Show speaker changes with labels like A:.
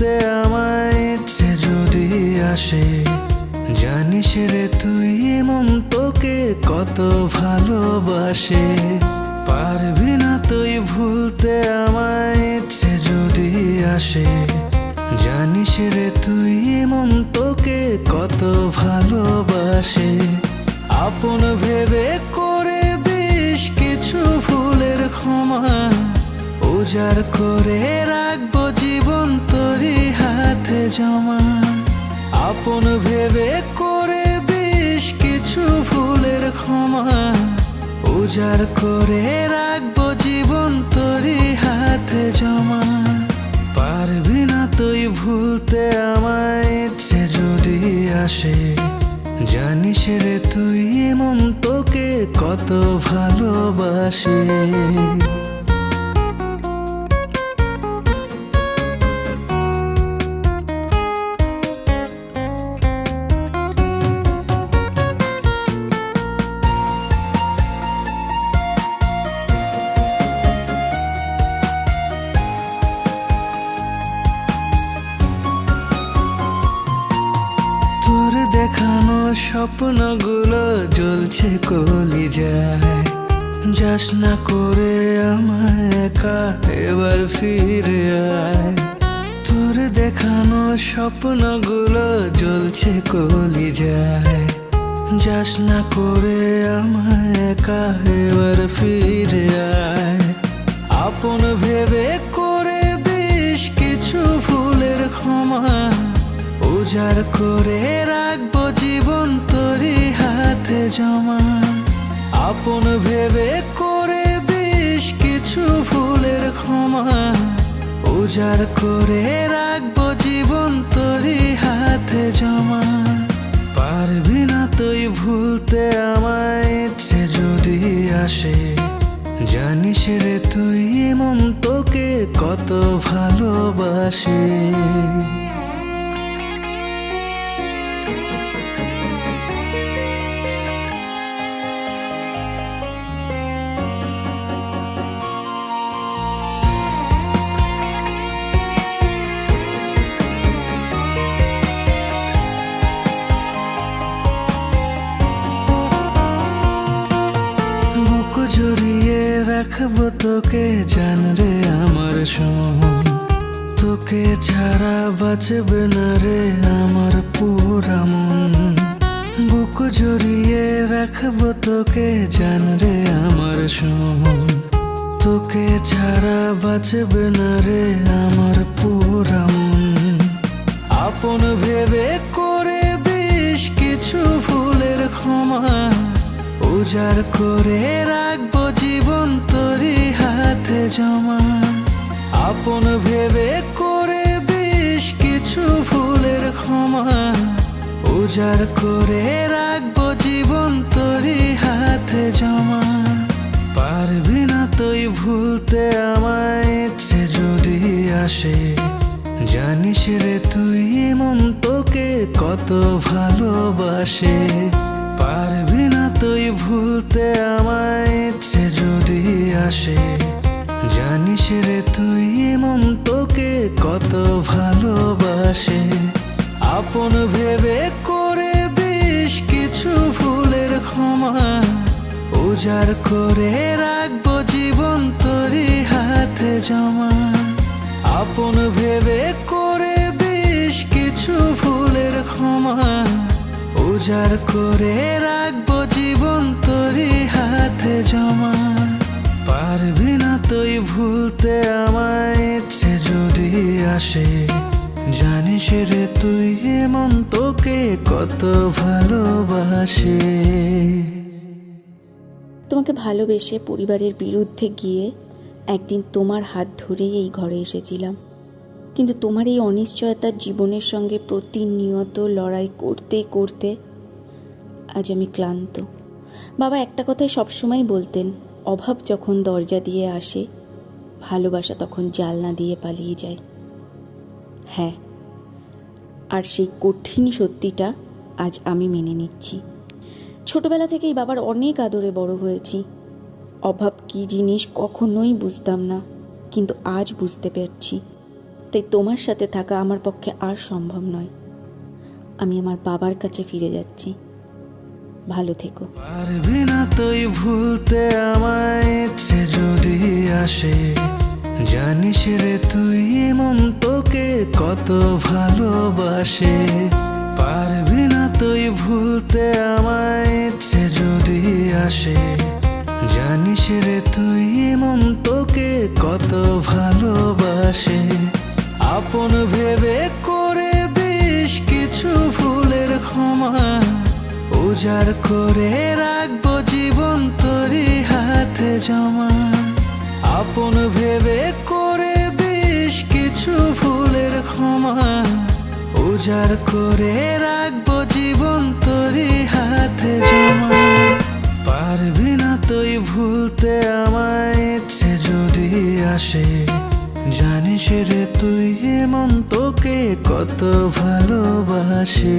A: ভুলতে আমায় ইচ্ছে যদি আসে, জানিস রে তুই মন তোকে কত ভালোবাসে। পারবি না তুই ভুলতে আমায় ইচ্ছে যদি আসে, জানিস রে তুই মন তোকে কত ভালোবাসে। আপন ভেবে করে দিস কিছু ভুলের ক্ষমা, উজাড় করে রাখবো জীবন তোরই হাতে জমা। আপন ভেবে করে দিস কিছু ভুলের ক্ষমা, উজাড় করে রাখবো জীবন তোরই হাতে জমা। পারবি না তুই ভুলতে আমায় ইচ্ছে যদি আসে, জানিস রে তুই মন তোকে কত ভালোবাসে। তোর দেখানো স্বপ্নগুলো জ্বলছে কলিজায়, যাস না করে আমায় একা এবার ফিরে আয়। তোর দেখানো স্বপ্নগুলো জ্বলছে কলিজায়, যাস না করে আমায় একা এবার ফিরে আয়। আপন ভেবে করে দিস কিছু ভুলের ক্ষমা, উজাড় করে রাখবো জীবন তোরই হাতে জমা। আপন ভেবে করে দিস কিছু ভুলের ক্ষমা, উজাড় করে রাখবো জীবন তোরই হাতে জমা। পারবি না তুই ভুলতে আমায় ইচ্ছে যদি আসে, জানিস রে তুই মন তোকে কত ভালোবাসে। বুক জড়িয়ে রাখবো তোকে জান রে আমার সোন, তোকে ছাড়া বাঁচবে না রে আমার পুরা মন। বুক জড়িয়ে রাখবো তোকে জান রে আমার সোন, তোকে ছাড়া বাঁচবে না রে আমার পুরা মন। আপন ভেবে করে দিস কিছু ভুলের ক্ষমা, উজাড় করে রাখবো জীবন তোরই হাতে জমা। আপন ভেবে করে দিস কিছু ভুলের ক্ষমা, উজাড় করে রাখবো জীবন তোরই হাতে জমা। পারবি না তুই ভুলতে আমায় ইচ্ছে যদি আসে, জানিস রে তুই মন তোকে কত ভালোবাসে। পারবি না তুই ভুলতে আমায় ইচ্ছে যদি আসে, জানিস রে তুই মন তোকে কত ভালোবাসে। আপন ভেবে করে দিস কিছু ভুলের ক্ষমা, উজাড় করে রাখবো জীবন তোরই হাতে জমা। আপন ভেবে করে দিস কিছু ভুলের ক্ষমা, উজাড় করে রাখবো জীবন তোরই হাতে জমা। পারবি না তুই ভুলতে আমায় ইচ্ছে যদি আসে, জানিস রে তুই মন তোকে কত ভালোবাসে।
B: তোমাকে ভালোবেসে পরিবারের বিরুদ্ধে গিয়ে একদিন তোমার হাত ধরেই এই ঘরে এসেছিলাম, কিন্তু তোমার এই অনিশ্চয়তার জীবনের সঙ্গে প্রতিনিয়ত লড়াই করতে করতে আজ আমি ক্লান্ত। বাবা একটা কথাই সবসময় বলতেন, অভাব যখন দরজা দিয়ে আসে, ভালোবাসা তখন জানলা দিয়ে পালিয়ে যায়। হ্যাঁ, আর সেই কঠিন সত্যিটা আজ আমি মেনে নিচ্ছি। ছোটবেলা থেকেই বাবার অনেক আদরে বড় হয়েছি। অভাব কী জিনিস কখনোই বুঝতাম না, কিন্তু আজ বুঝতে পারছি। তাই তোমার সাথে থাকা আমার পক্ষে আর সম্ভব নয়। আমি আমার বাবার কাছে ফিরে যাচ্ছি। ভালো থেকো।
A: পারবি না তুই ভুলতে আমায়, ইচ্ছে যদি আসে। জানিস রে তুই মন তোকে কত ভালোবাসে। পারবি না তুই ভুলতে আমায়, ইচ্ছে যদি আসে। জানিস রে তুই মন তোকে কত ভালোবাসে। আপন ভেবে করে দিস কিছু ভুলের ক্ষমা, উজাড় করে রাখবো জীবন তোরই হাতে জমা। আপন ভেবে করে দিস কিছু ভুলের ক্ষমা, উজাড় করে রাখবো জীবন তোরই হাতে জমা। পারবি না তুই ভুলতে আমায়, ইচ্ছে যদি আসে। জানিস রে তুই মন তোকে কত ভালোবাসে।